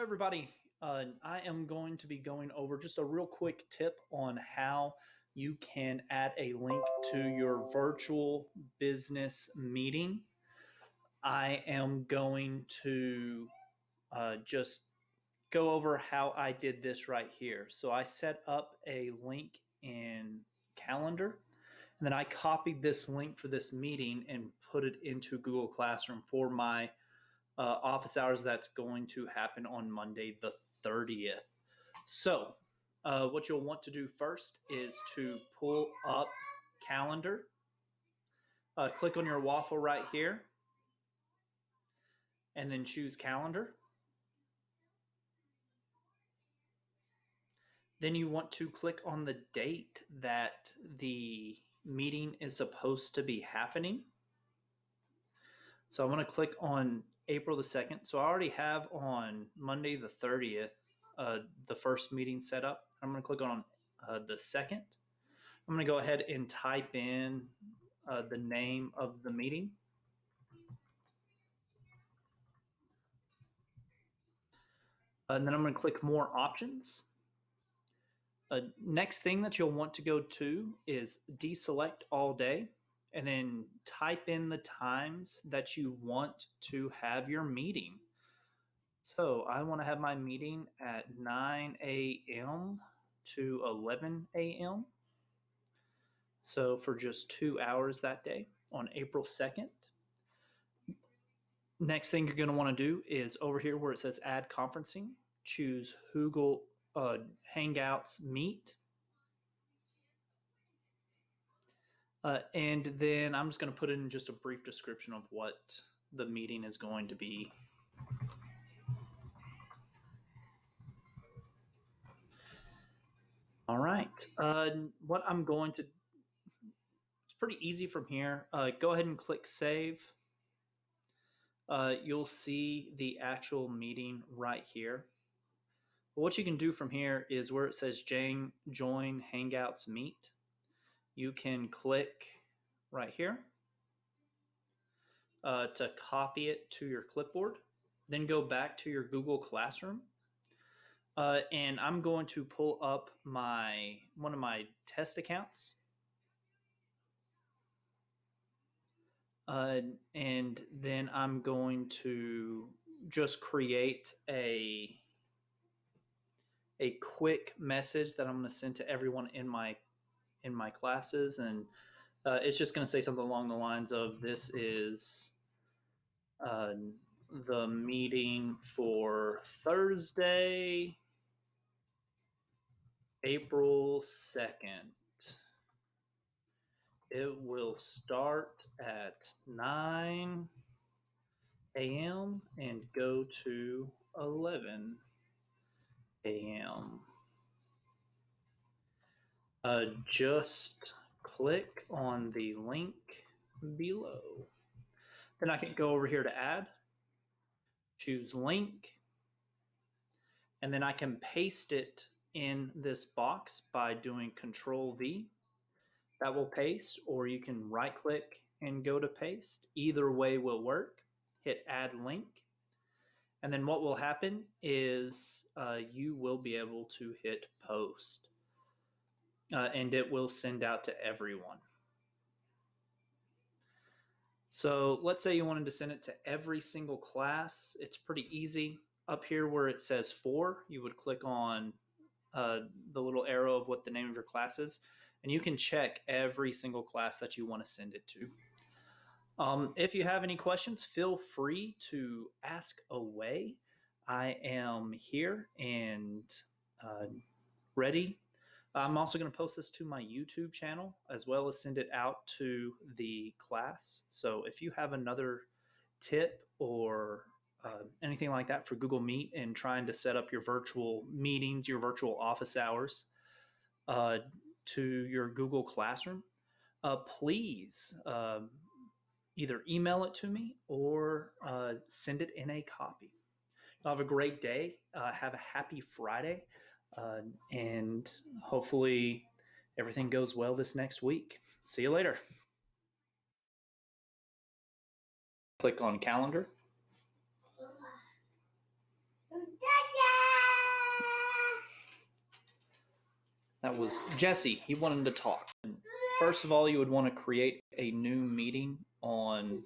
everybody. I am going to be going over just a real quick tip on how you can add a link to your virtual business meeting. I am going to just go over how I did this right here. So I set up a link in Calendar, and then I copied this link for this meeting and put it into Google Classroom for my office hours that's going to happen on Monday the 30th. So, what you'll want to do first is to pull up Calendar, click on your waffle right here, and then choose Calendar. Then you want to click on the date that the meeting is supposed to be happening. So I'm going to click on April the 2nd. So I already have on Monday the 30th the first meeting set up. I'm going to click on the 2nd. I'm going to go ahead and type in the name of the meeting. And then I'm going to click More Options. Next thing that you'll want to go to is deselect all day, and then type in the times that you want to have your meeting. So I want to have my meeting at 9 a.m. to 11 a.m. So for just 2 hours that day on April 2nd. Next thing you're going to want to do is over here where it says Add Conferencing, choose Google Hangouts Meet. And then I'm just going to put in just a brief description of what the meeting is going to be. All right. What I'm going to, it's pretty easy from here. Go ahead and click Save. You'll see the actual meeting right here. What you can do from here is where it says Join Hangouts Meet. You can click right here to copy it to your clipboard. Then go back to your Google Classroom. And I'm going to pull up one of my test accounts. And then I'm going to just create a quick message that I'm going to send to everyone in my classes, and it's just going to say something along the lines of, this is the meeting for Thursday, April 2nd. It will start at 9 a.m. and go to 11 a.m. Just click on the link below. Then I can go over here to add, choose link, and then I can paste it in this box by doing Control V. That will paste, or you can right click and go to paste. Either way will work. Hit add link. And then what will happen is you will be able to hit post. And it will send out to everyone. So let's say you wanted to send it to every single class. It's pretty easy. Up here where it says for, you would click on the little arrow of what the name of your class is, and you can check every single class that you want to send it to. If you have any questions, feel free to ask away. I am here and ready. I'm also going to post this to my YouTube channel as well as send it out to the class. So if you have another tip or anything like that for Google Meet and trying to set up your virtual meetings, your virtual office hours to your Google Classroom, please either email it to me or send it in a copy. Have a great day. Have a happy Friday. And hopefully everything goes well this next week. See you later. Click on calendar. That was Jesse. He wanted to talk. First of all, you would want to create a new meeting on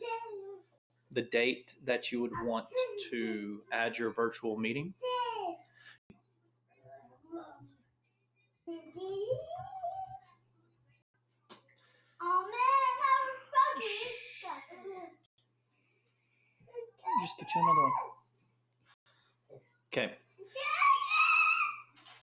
the date that you would want to add your virtual meeting. Just get you another one. Okay.